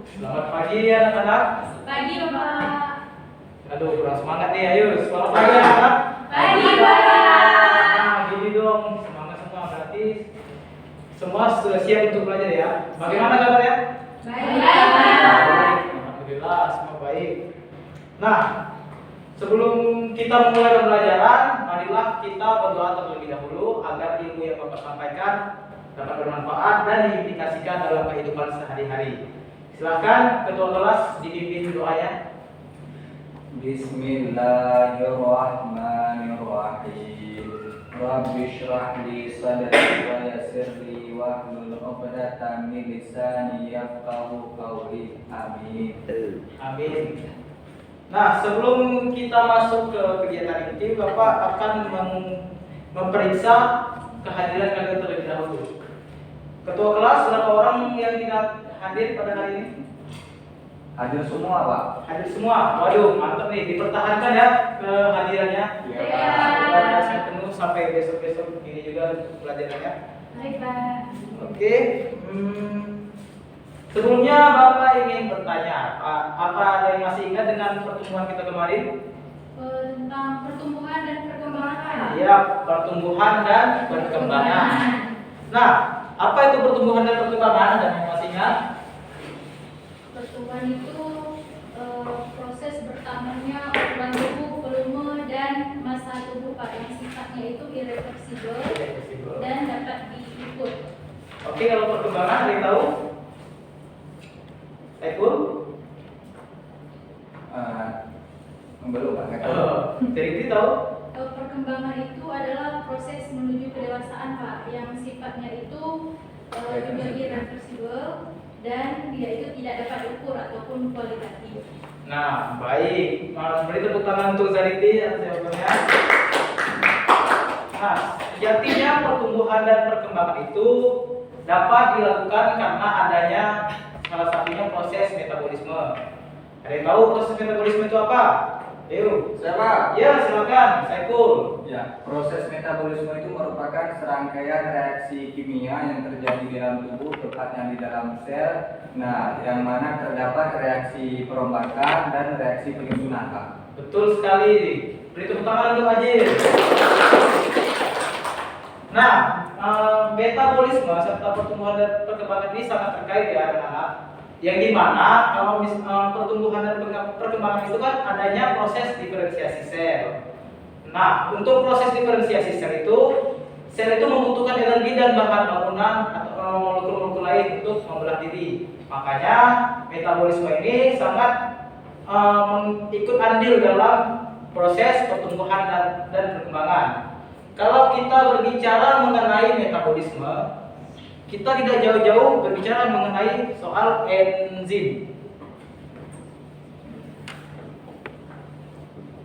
Selamat pagi anak-anak. Pagi, Bapak. Aduh, kurang semangat nih. Ayo, selamat pagi anak-anak. Pagi, Bapak. Nah, gini dong, semangat semua. Berarti semua sudah siap untuk belajar ya. Bagaimana kabarnya? Baik, Bapak. Alhamdulillah, semua baik. Nah, sebelum kita mulai pembelajaran, marilah kita berdoa terlebih dahulu agar ilmu yang Bapak sampaikan dapat bermanfaat dan diaplikasikan dalam kehidupan sehari-hari. Silakan ketua kelas dipimpin doanya. Bismillahirrahmanirrahim. Rabbi shrah li sadri wa yassir li wahlul 'uqdatam min lisani yafqahu qawli. Amin. Amin. Nah, sebelum kita masuk ke kegiatan inti, Bapak akan memeriksa kehadiran kalian terlebih dahulu. Ketua kelas, berapa orang yang tidak hadir pada hari ini? Hadir semua, Pak. Hadir semua. Waduh, mantap nih. Dipertahankan ya kehadirannya. Iya, Kita saya penuh sampai besok-besok ini juga pelajarannya. Baik, Pak. Oke. Sebelumnya Bapak ingin bertanya, apa ada yang masih ingat dengan pertemuan kita kemarin? Tentang pertumbuhan dan perkembangan. Ya, pertumbuhan dan perkembangan. Nah, apa itu pertumbuhan dan perkembangan? Ada yang masih ingat? Pertumbuhan itu proses bertambahnya ukuran tubuh, volume, dan massa tubuh, Pak, yang sifatnya itu irreversibel dan dapat diukur. Oke, kalau perkembangan ada yang tahu? Saiful? Belum, Pak. Jadi tahu? Perkembangan itu adalah proses menuju kedewasaan, Pak, yang sifatnya itu juga irreversibel dan dia itu tidak dapat diukur ataupun kualitatif. Nah, baik. Beri tepuk tangan untuk Zariti atas jawabannya. Nah, sejatinya pertumbuhan dan perkembangan itu dapat dilakukan karena adanya salah satunya proses metabolisme. Ada yang tahu proses metabolisme itu apa? Ayo. Siapa? Ya, silakan. Saiful. Ya, proses metabolisme itu merupakan serangkaian reaksi kimia yang terjadi di dalam tubuh, tepatnya di dalam sel. Nah, yang mana terdapat reaksi perombakan dan reaksi penyusunan, Pak. Betul sekali. Beri tepuk tangan untuk Ajil. Nah, metabolisme serta pertumbuhan dan perkembangan ini sangat terkait ya anak-anak. Yang dimana kalau pertumbuhan dan perkembangan itu kan adanya proses diferensiasi sel. Nah, untuk proses diferensiasi sel itu membutuhkan energi dan bahan bangunan atau molekul-molekul lain untuk membelah diri. Makanya metabolisme ini sangat ikut andil dalam proses pertumbuhan dan perkembangan. Kalau kita berbicara mengenai metabolisme, kita tidak jauh-jauh berbicara mengenai soal enzim.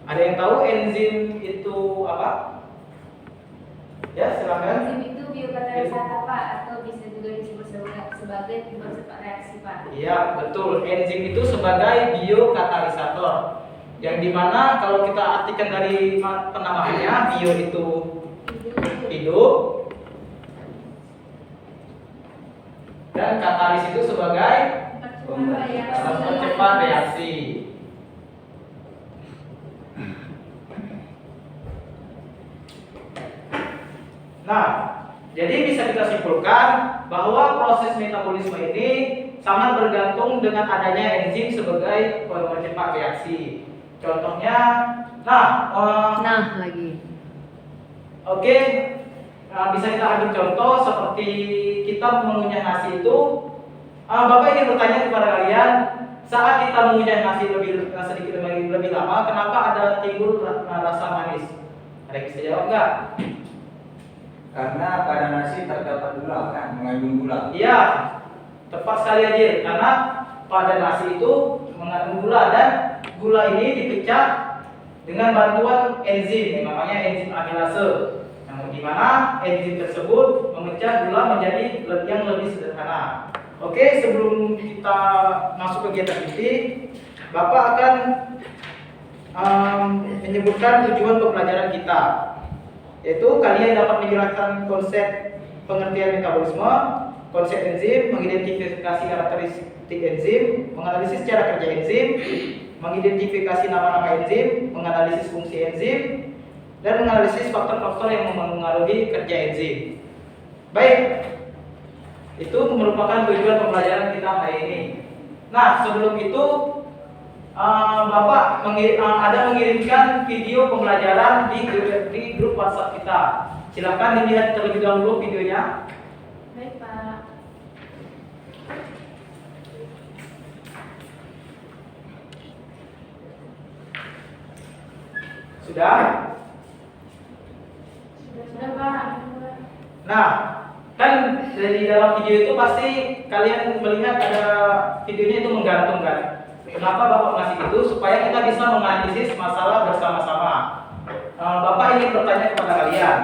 Ada yang tahu enzim itu apa? Ya, silakan. Enzim itu biokatalisator, Pak, atau bisa juga disebut sebagai cepat reaksi, Pak. Iya, betul. Enzim itu sebagai biokatalisator. Yang dimana kalau kita artikan dari penamaannya, bio itu hidup, dan katalis itu sebagai percepat reaksi. Nah, jadi bisa kita simpulkan bahwa proses metabolisme ini sangat bergantung dengan adanya enzim sebagai percepat reaksi. Contohnya, lagi. Oke, bisa kita ambil contoh seperti kita mengunyah nasi itu. Bapak ingin bertanya kepada kalian, saat kita mengunyah nasi sedikit lebih lama, kenapa ada timbul rasa manis? Ada yang bisa jawab nggak? Karena pada nasi terdapat gula, kan? Mengandung gula. Iya, tepat sekali aja. Karena pada nasi itu mengandung gula dan gula ini dipecah dengan bantuan enzim yang namanya enzim amilase. Yang dimana enzim tersebut memecah gula menjadi yang lebih sederhana. Oke, sebelum kita masuk kegiatan inti, Bapak akan menyebutkan tujuan pembelajaran kita, yaitu kalian dapat menjelaskan konsep pengertian metabolisme, konsep enzim, mengidentifikasi karakteristik enzim, menganalisis cara kerja enzim, mengidentifikasi nama-nama enzim, menganalisis fungsi enzim, dan menganalisis faktor-faktor yang mempengaruhi kerja enzim. Baik, itu merupakan tujuan pembelajaran kita hari ini. Nah, sebelum itu Bapak ada mengirimkan video pembelajaran di grup WhatsApp kita. Silakan dilihat terlebih dahulu videonya. Baik, Pak. Sudah? Sudah, Pak. Nah, kan dari dalam video itu pasti kalian melihat ada videonya itu menggantung kan. Kenapa Bapak ngasih itu? Supaya kita bisa menganalisis masalah bersama-sama. Bapak ingin bertanya kepada kalian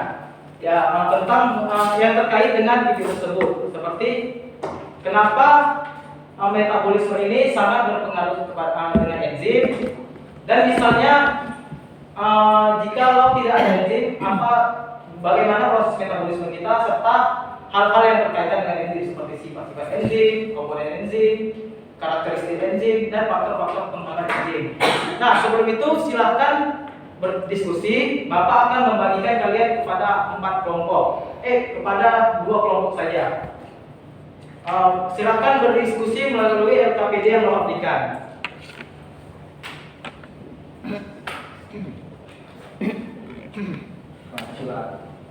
ya tentang yang terkait dengan video tersebut, seperti kenapa metabolisme ini sangat berpengaruh dengan enzim, dan misalnya jika tidak ada enzim, bagaimana proses metabolisme kita, serta hal-hal yang berkaitan dengan enzim seperti sifat-sifat enzim, komponen enzim, karakteristik enzim, dan faktor-faktor pengembangan enzim. Nah, sebelum itu silahkan berdiskusi. Bapak akan membagikan kalian kepada 4 kelompok, kepada 2 kelompok saja. Silahkan berdiskusi melalui LKPD yang Bapak berikan.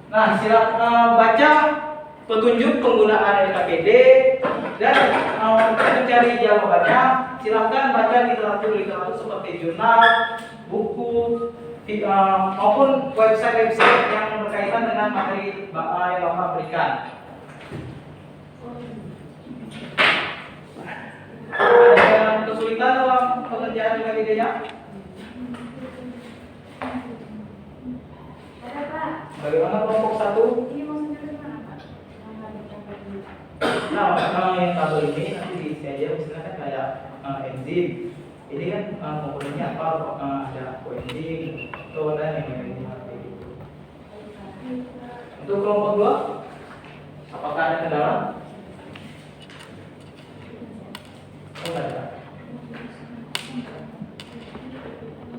Nah, silakan baca petunjuk penggunaan LKPD, dan untuk mencari jawabannya silakan baca literatur seperti jurnal, buku, maupun website yang berkaitan dengan materi yang Bapak berikan. Ada yang kesulitan dalam pengerjaan LKPD-nya? Ada, Pak. Bagaimana kelompok 1? Ini maksudnya bagaimana, Pak? Nah, yang tabel ini nanti diisi aja, misalnya kan kayak enzim. Ini kan komponennya apa? Ada koenzim, dan yang lain kayak gitu. Untuk kelompok 2, apakah ada kendala? Oh, enggak ada.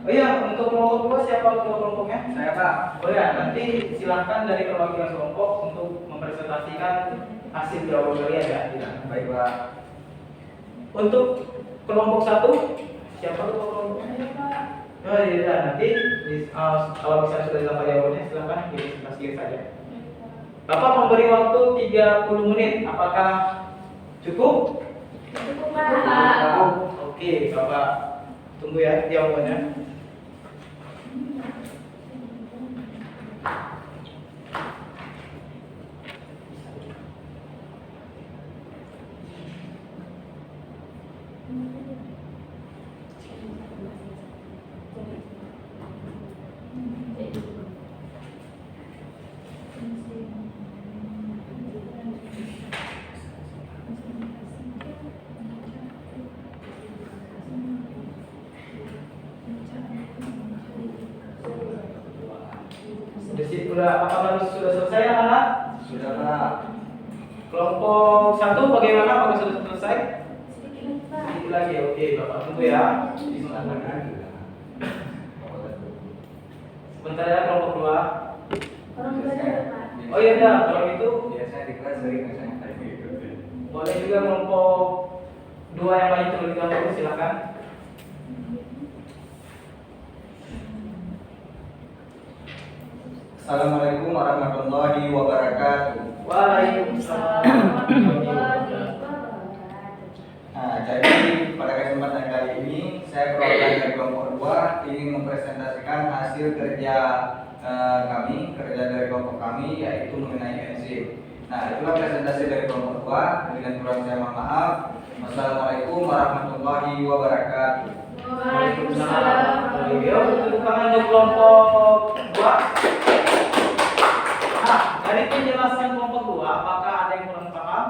Oh iya, untuk kelompok 2 siapa kelompoknya? Saya, Pak. Oh ya, nanti silahkan dari perwakilan kelompok untuk mempresentasikan hasil jawaban kalian ya. Baik, Pak. Untuk kelompok 1, siapa kelompoknya? Ada, Pak. Oh iya, nanti kalau misalnya sudah dapat jawabannya silahkan dipresentasikan saja. Bapak memberi waktu 30 menit, apakah cukup? Cukup, Pak. Oke, Bapak tunggu ya jawabannya. Apakah sudah selesai anak? Sudah, Pak. Kelompok 1 bagaimana? Apakah sudah selesai? Sedikit lagi, Pak. Sedikit lagi, oke Bapak tunggu ya. Sebentar ya kelompok 2. Orang tua ada, Pak. Oh iya dah, kalau itu Biasanya di kelas sering misalnya kayak gitu. boleh juga kelompok 2 yang lain terlebih dahulu, silakan. Assalamualaikum warahmatullahi wabarakatuh. Waalaikumsalam warahmatullahi wabarakatuh. Nah, jadi pada kesempatan kali ini saya perwakilan dari kelompok 2 ingin mempresentasikan hasil kerja kerja dari kelompok kami, yaitu mengenai enzim. Nah, itulah presentasi dari kelompok 2. Dengan kurang saya mohon maaf. Wassalamualaikum warahmatullahi wabarakatuh. Waalaikumsalam. Tepuk tangan untuk kelompok 2. Nah, dari penjelasan kelompok 2, apakah ada yang kurang paham?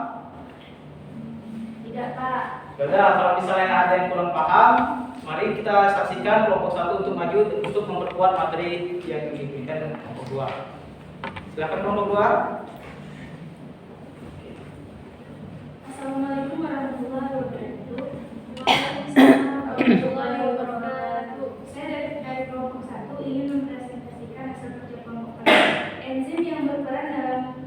Tidak, Pak. Sudah, kalau misalnya ada yang kurang paham, mari kita saksikan kelompok 1 untuk maju untuk memperkuat materi yang diberikan dengan kelompok 2. Silakan kelompok 2. Assalamualaikum warahmatullahi wabarakatuh. Waalaikumsalam warahmatullahi wabarakatuh. Saya dari kelompok 1 ingin mempresentasikan hasil kerja kelompok kami. Enzim yang berperan dalam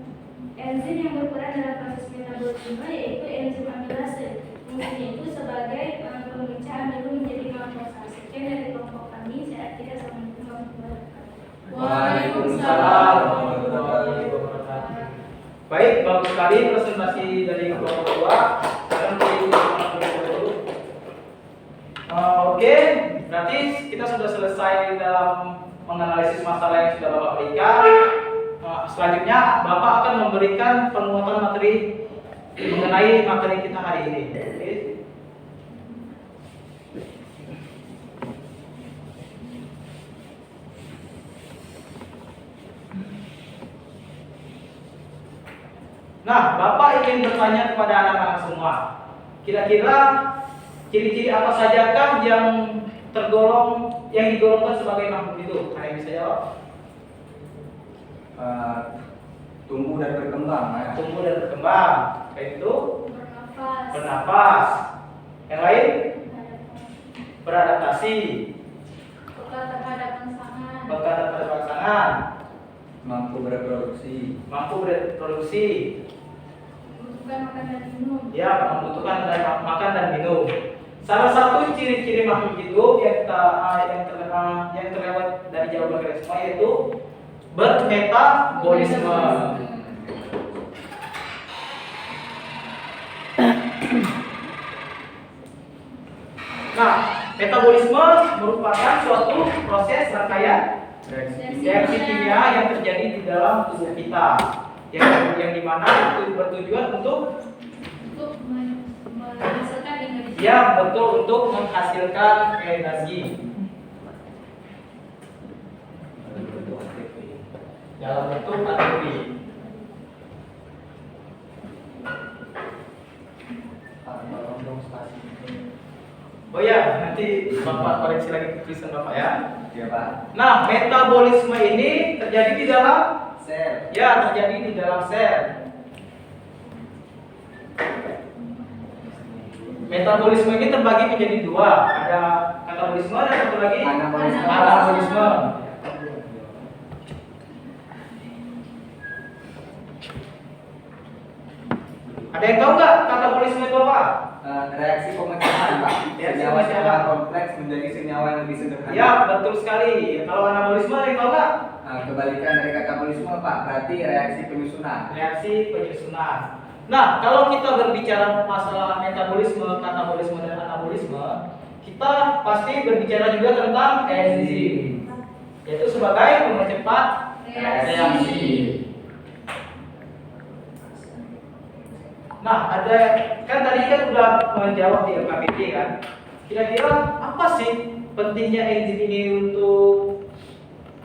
proses metabolisme yaitu enzim amilase. Fungsinya itu sebagai pemecah amilo menjadi glukosa. Sekian dari kelompok kami. Saya akhiri. Assalamualaikum warahmatullahi wabarakatuh. Waalaikumsalam warahmatullahi wabarakatuh. Baik, bagus sekali presentasi dari kelompok 2. Sekarang kita dulu. Oke, berarti kita sudah selesai dalam menganalisis masalah yang sudah Bapak berikan. Selanjutnya Bapak akan memberikan penguatan materi mengenai materi kita hari ini. Oke. Nah, Bapak ingin bertanya kepada anak-anak semua, kira-kira ciri-ciri apa sajakah yang digolongkan sebagai makhluk hidup? Ada yang bisa jawab? Tumbuh dan berkembang. Ya. Tumbuh dan berkembang. Kayak itu Bernafas. bernafas. Yang lain beradaptasi, Peka terhadap pasangan. peka terhadap pasangan, Mampu berproduksi. mampu berproduksi, Membutuhkan makan dan minum. ya membutuhkan makan dan minum. Salah satu ciri-ciri makhluk hidup yang terlewat dari jawaban kita semua yaitu bermetabolisme. Nah, metabolisme merupakan suatu proses rangkaian reaksi kimia yang terjadi di dalam tubuh kita, yang dimana itu bertujuan untuk Menghasilkan energi. ya betul untuk menghasilkan energi dalam bentuk ATP. Oh ya, nanti Bapak koreksi lagi tulisan Bapak ya. Ya Pak. Nah, metabolisme ini terjadi di dalam Sel. terjadi di dalam sel. Metabolisme ini terbagi menjadi dua, ada katabolisme dan satu lagi Anabolisme. anabolisme. Ada yang tahu nggak katabolisme itu apa? Reaksi pemecahan Pak. Reaksi Senyawa-senyawa pemecahan. kompleks menjadi senyawa yang lebih sederhana. Ya, betul sekali. Kalau anabolisme ada yang tahu nggak? Kebalikan dari katabolisme Pak, berarti reaksi penyusunan. Reaksi penyusunan. Nah, kalau kita berbicara masalah metabolisme, katabolisme dan anabolisme, kita pasti berbicara juga tentang enzim, yaitu sebagai mempercepat reaksi. Nah, kan tadi kan udah menjawab di LKPD kan. Kira-kira apa sih pentingnya enzim ini untuk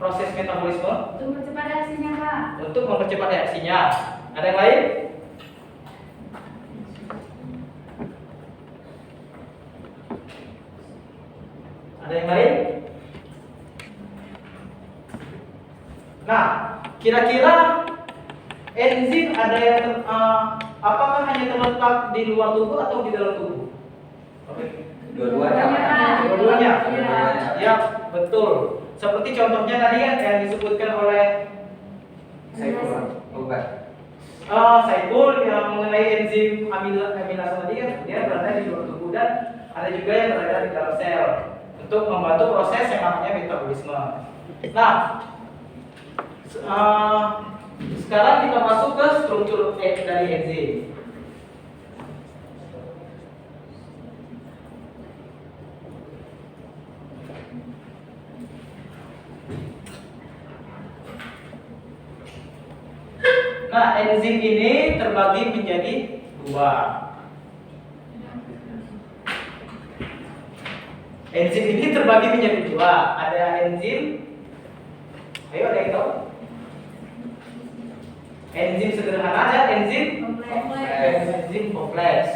proses metabolisme? Untuk mempercepat reaksinya, Pak. Untuk mempercepat reaksinya. Ada yang lain? Ada yang lain? Nah, kira-kira enzim ada yang apakah hanya terletak di luar tubuh atau di dalam tubuh? Oke. Dua-duanya Pak. Dua-duanya. Dua-duanya. Ya, betul. Seperti contohnya tadi kan yang disebutkan oleh Saiful. Bukan. Saiful yang mengenai enzim amilase tadi kan dia berada di luar tubuh dan ada juga yang berada di dalam sel untuk membantu proses yang namanya metabolisme. Nah, sekarang kita masuk ke struktur dari enzim. Nah, enzim ini terbagi menjadi dua. Enzim ini terbagi menjadi dua. Ada enzim, ayo ada yang tahu? Enzim sederhana dan enzim Kompleks. enzim kompleks.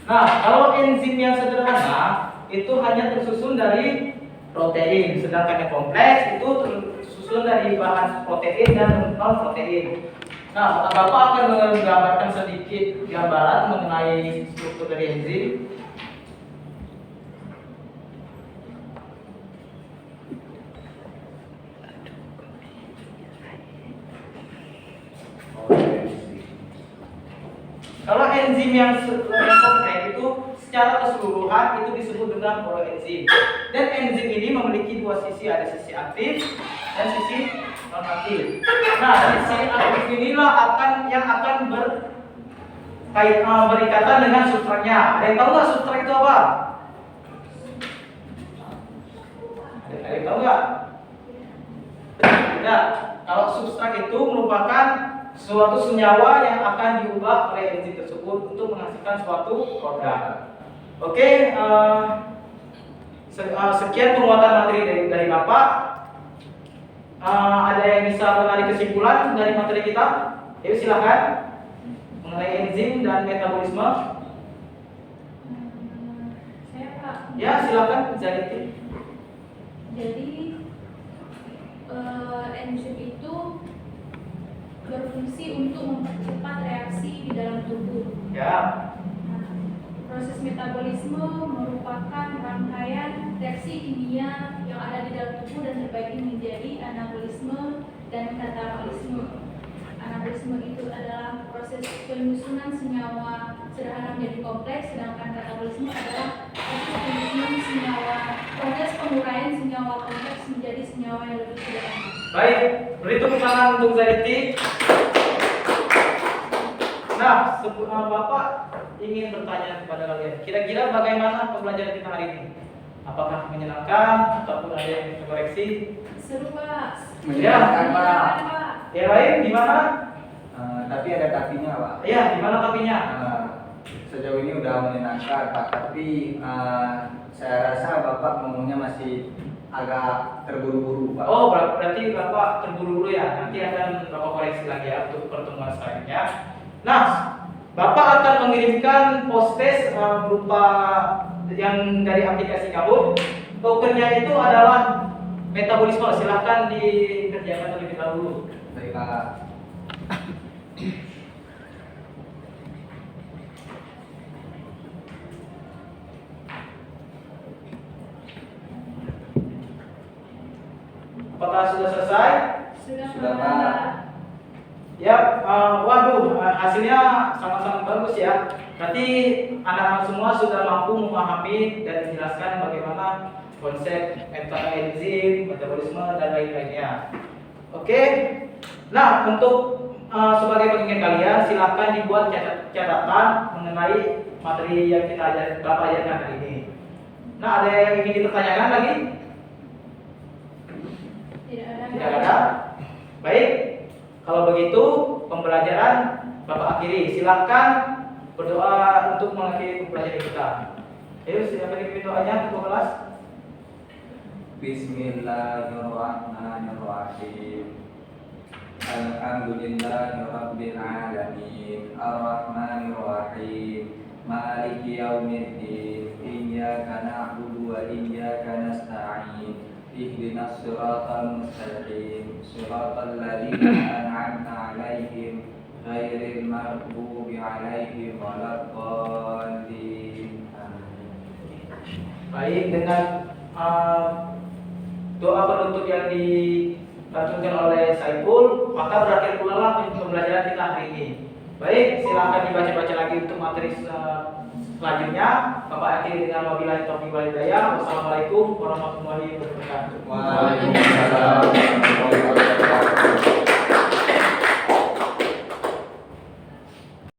Nah, kalau enzim yang sederhana itu hanya tersusun dari protein, sedangkan yang kompleks itu tersusun disusun dari bahan protein dan non protein. Nah, Bapak akan menggambarkan sedikit gambaran mengenai struktur dari enzim. Kalau enzim yang kompleks itu secara keseluruhan itu disebut dengan koenzim. Dan enzim ini memiliki dua sisi, ada sisi aktif dan sisi non aktif. Nah, sisi aktif inilah akan berikatan dengan substratnya. Ada yang tahu nggak substrat itu apa? Ada yang tahu nggak? Tidak. Kalau substrat itu merupakan suatu senyawa yang akan diubah oleh enzim tersebut untuk menghasilkan suatu produk. Oke, sekian penguatan materi dari Bapak. Ada yang bisa menarik kesimpulan dari materi kita? Yuk silakan mengenai enzim dan metabolisme. Saya Pak. Ya silakan Zaliti. Jadi enzim itu berfungsi untuk mempercepat reaksi di dalam tubuh. Ya. Nah, proses metabolisme merupakan rangkaian reaksi kimia yang ada di dalam tubuh dan terbagi menjadi anabolisme dan katabolisme. Anabolisme itu adalah proses penyusunan senyawa sederhana menjadi kompleks, sedangkan katabolisme adalah proses penyusunan senyawa, proses penguraian senyawa kompleks menjadi senyawa yang lebih sederhana. Baik, beri tepuk tangan untuk Zaliti. Nah, Bapak ingin bertanya kepada kalian, kira-kira bagaimana pembelajaran kita hari ini? Apakah menyenangkan ataupun ada yang koreksi? Seru Pak. Menyenangkan, Pak. Yang lain gimana? Tapi ada tapinya, Pak. Iya, gimana tapinya? Sejauh ini udah menyenangkan, Pak. Tapi saya rasa Bapak ngomongnya masih agak terburu-buru, Pak. Oh, berarti Bapak terburu-buru ya. Nanti akan Bapak koreksi lagi ya untuk pertemuan selanjutnya. Nah, Bapak akan mengirimkan post-test berupa yang dari aplikasi Kahoot. Tokennya itu adalah metabolisme. Silahkan dikerjakan terlebih dahulu. Baik, Pak. Apakah sudah selesai? Sudah Pak. Ya, waduh, hasilnya sangat-sangat bagus ya. Berarti anak-anak semua sudah mampu memahami dan menjelaskan bagaimana konsep enzim, metabolisme dan lain-lainnya. Oke. Nah, untuk sebagai pengingat kalian, silahkan dibuat catatan mengenai materi yang Bapak ajarkan hari ini. Nah, ada yang ingin dipertanyakan lagi? Tidak ada. Baik. Kalau begitu, pembelajaran Bapak akhiri. Silahkan berdoa untuk mengakhiri pembelajaran kita. Ayo, silakan dipimpin doanya untuk kelas. Bismillahirrahmanirrahim. Alhamdulillahirabbil alamin. Arrahmanirrahim. Maliki yaumiddin. Iyyaka na'budu wa iyyaka nasta'in. Ihdinas siratal mustaqim. Siratal ladzina an'amta 'alaihim ghairil maghdubi 'alaihim waladdallin. Baik, dengan doa penutup yang dilantunkan oleh Saiful, maka berakhir pula lah pembelajaran kita hari ini. Baik, silakan dibaca-baca lagi untuk materi selanjutnya. Bapak akhiri dengan wabillahi taufiq wal hidayah. Wassalamualaikum warahmatullahi wabarakatuh. Waalaikumsalam.